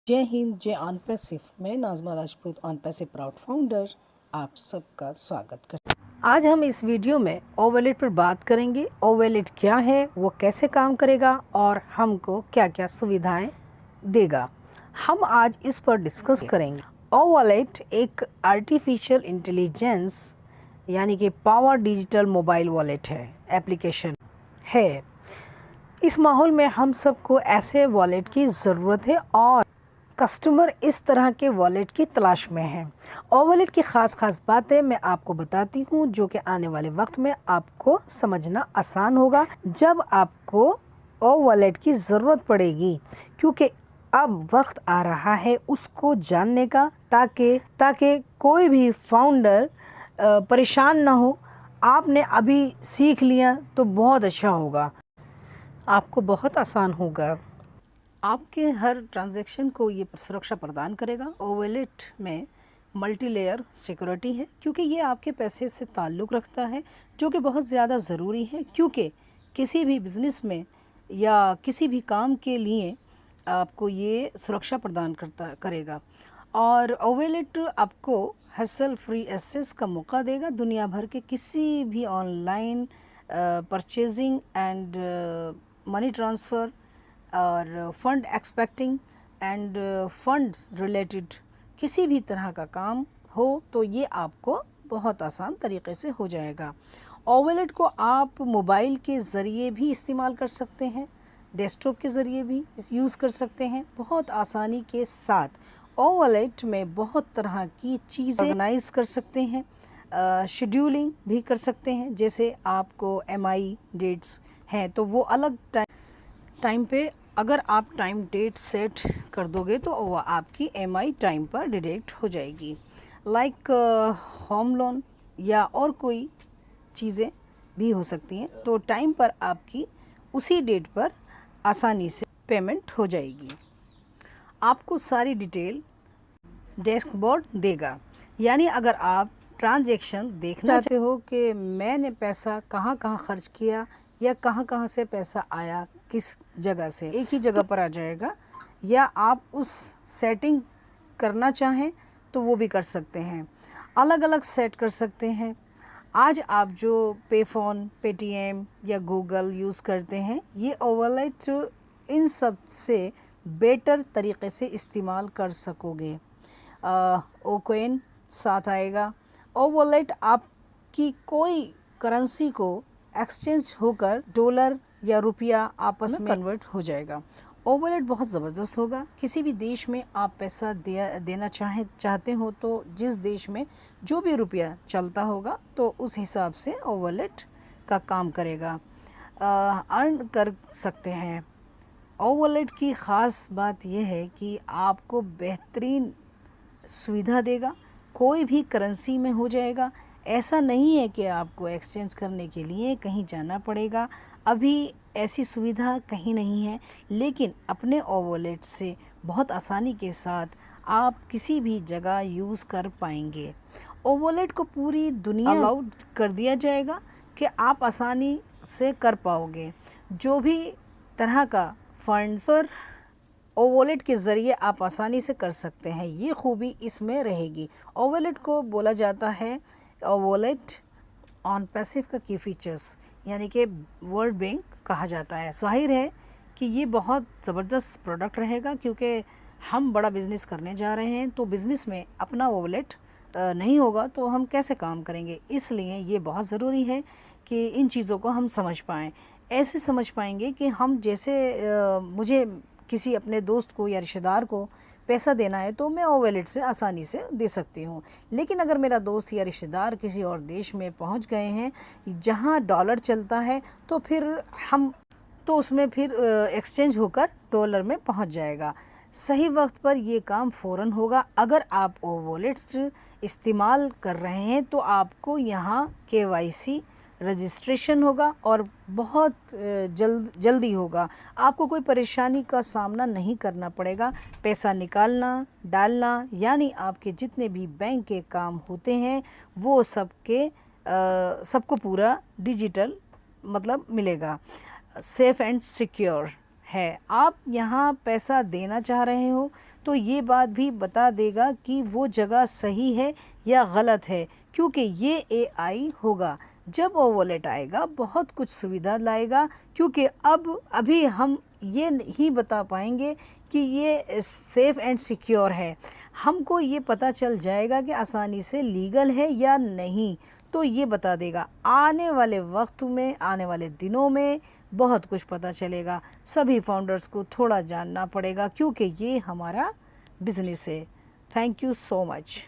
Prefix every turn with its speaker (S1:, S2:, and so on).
S1: जय हिंद, जय on passive. मैं Nazma Rajput, on passive proud founder, आप सबका स्वागत करती हूँ। आज हम इस वीडियो में ओ वॉलेट पर बात करेंगे। ओ वॉलेट क्या है, वो कैसे काम करेगा और हमको क्या क्या सुविधाएं देगा, हम आज इस पर डिस्कस करेंगे। ओ वॉलेट एक आर्टिफिशियल इंटेलिजेंस यानी कि पावर डिजिटल मोबाइल वॉलेट है, एप्लीकेशन है। इस माहौल में हम सबको ऐसे वॉलेट की ज़रूरत है और कस्टमर इस तरह के वॉलेट की तलाश में हैं। ओ वॉलेट की ख़ास बातें मैं आपको बताती हूँ जो कि आने वाले वक्त में आपको समझना आसान होगा जब आपको ओ वॉलेट की ज़रूरत पड़ेगी, क्योंकि अब वक्त आ रहा है उसको जानने का, ताकि कोई भी फाउंडर परेशान ना हो। आपने अभी सीख लिया तो बहुत अच्छा होगा, आपको बहुत आसान होगा। आपके हर ट्रांजैक्शन को ये सुरक्षा प्रदान करेगा। ओ वॉलेट में मल्टी लेयर सिक्योरिटी है, क्योंकि ये आपके पैसे से ताल्लुक़ रखता है, जो कि बहुत ज़्यादा ज़रूरी है, क्योंकि किसी भी बिज़नेस में या किसी भी काम के लिए आपको ये सुरक्षा प्रदान करेगा। और ओ वॉलेट आपको हैसल फ्री एक्सेस का मौका देगा दुनिया भर के किसी भी online purchasing and money transfer और fund expecting and funds related किसी भी तरह का काम हो तो ये आपको बहुत आसान तरीके से हो जाएगा। ओ वॉलेट को आप मोबाइल के ज़रिए भी इस्तेमाल कर सकते हैं, डेस्कटॉप के ज़रिए भी यूज़ कर सकते हैं बहुत आसानी के साथ। ओ वॉलेट में बहुत तरह की चीज़ें ऑर्गेनाइज कर सकते हैं, शेड्यूलिंग भी कर सकते हैं। जैसे आपको एमआई डेट्स हैं तो वो अलग टाइम पे अगर आप टाइम डेट सेट कर दोगे तो वो आपकी एमआई टाइम पर डिडक्ट हो जाएगी। लाइक होम लोन या और कोई चीज़ें भी हो सकती हैं, तो टाइम पर आपकी उसी डेट पर आसानी से पेमेंट हो जाएगी। आपको सारी डिटेल डैशबोर्ड देगा, यानी अगर आप ट्रांजैक्शन देखना चाहते हो कि मैंने पैसा कहाँ कहाँ खर्च किया या कहाँ कहाँ से पैसा आया, किस जगह से, एक ही जगह पर आ जाएगा। या आप उस सेटिंग करना चाहें तो वो भी कर सकते हैं, अलग अलग सेट कर सकते हैं। आज आप जो पेफोन, पेटीएम या गूगल यूज़ करते हैं, ये ओ वॉलेट इन सब से बेटर तरीके से इस्तेमाल कर सकोगे। ओ कॉइन साथ आएगा। ओ वॉलेट आपकी कोई करेंसी को एक्सचेंज होकर डॉलर या रुपया आपस में कन्वर्ट हो जाएगा। ओ वॉलेट बहुत ज़बरदस्त होगा। किसी भी देश में आप पैसा देना चाहते हो तो जिस देश में जो भी रुपया चलता होगा तो उस हिसाब से ओ वॉलेट का काम करेगा, अर्न कर सकते हैं। ओ वॉलेट की ख़ास बात यह है कि आपको बेहतरीन सुविधा देगा, कोई भी करेंसी में हो जाएगा। ऐसा नहीं है कि आपको एक्सचेंज करने के लिए कहीं जाना पड़ेगा, अभी ऐसी सुविधा कहीं नहीं है। लेकिन अपने ओ वॉलेट से बहुत आसानी के साथ आप किसी भी जगह यूज़ कर पाएंगे। ओ वॉलेट को पूरी दुनिया अलाउड कर दिया जाएगा कि आप आसानी से कर पाओगे जो भी तरह का फंड्स और ओ वॉलेट के ज़रिए आप आसानी से कर सकते हैं। ये खूबी इसमें रहेगी। ओ वॉलेट को बोला जाता है ओ वॉलेट ऑन पैसिव का की फीचर्स, यानी कि वर्ल्ड बैंक कहा जाता है। जाहिर है कि ये बहुत ज़बरदस्त प्रोडक्ट रहेगा, क्योंकि हम बड़ा बिज़नेस करने जा रहे हैं, तो बिज़नेस में अपना वॉलेट नहीं होगा तो हम कैसे काम करेंगे। इसलिए ये बहुत ज़रूरी है कि इन चीज़ों को हम समझ पाएँ। ऐसे समझ पाएंगे कि हम जैसे मुझे किसी अपने दोस्त को या रिश्तेदार को पैसा देना है तो मैं ओ वॉलेट से आसानी से दे सकती हूँ। लेकिन अगर मेरा दोस्त या रिश्तेदार किसी और देश में पहुँच गए हैं जहाँ डॉलर चलता है, तो फिर उसमें फिर एक्सचेंज होकर डॉलर में पहुँच जाएगा। सही वक्त पर ये काम फ़ौरन होगा। अगर आप ओ वॉलेट इस्तेमाल कर रहे हैं तो आपको यहाँ KYC रजिस्ट्रेशन होगा और बहुत जल्दी होगा। आपको कोई परेशानी का सामना नहीं करना पड़ेगा। पैसा निकालना, डालना, यानी आपके जितने भी बैंक के काम होते हैं वो सबको पूरा डिजिटल मतलब मिलेगा। सेफ़ एंड सिक्योर है, आप यहाँ पैसा देना चाह रहे हो तो ये बात भी बता देगा कि वो जगह सही है या गलत है, क्योंकि ये एआई होगा। जब वो वॉलेट आएगा बहुत कुछ सुविधा लाएगा, क्योंकि अभी हम ये नहीं बता पाएंगे कि ये सेफ़ एंड सिक्योर है। हमको ये पता चल जाएगा कि आसानी से लीगल है या नहीं, तो ये बता देगा। आने वाले वक्त में, आने वाले दिनों में बहुत कुछ पता चलेगा। सभी फाउंडर्स को थोड़ा जानना पड़ेगा, क्योंकि ये हमारा बिजनेस है। Thank you so much.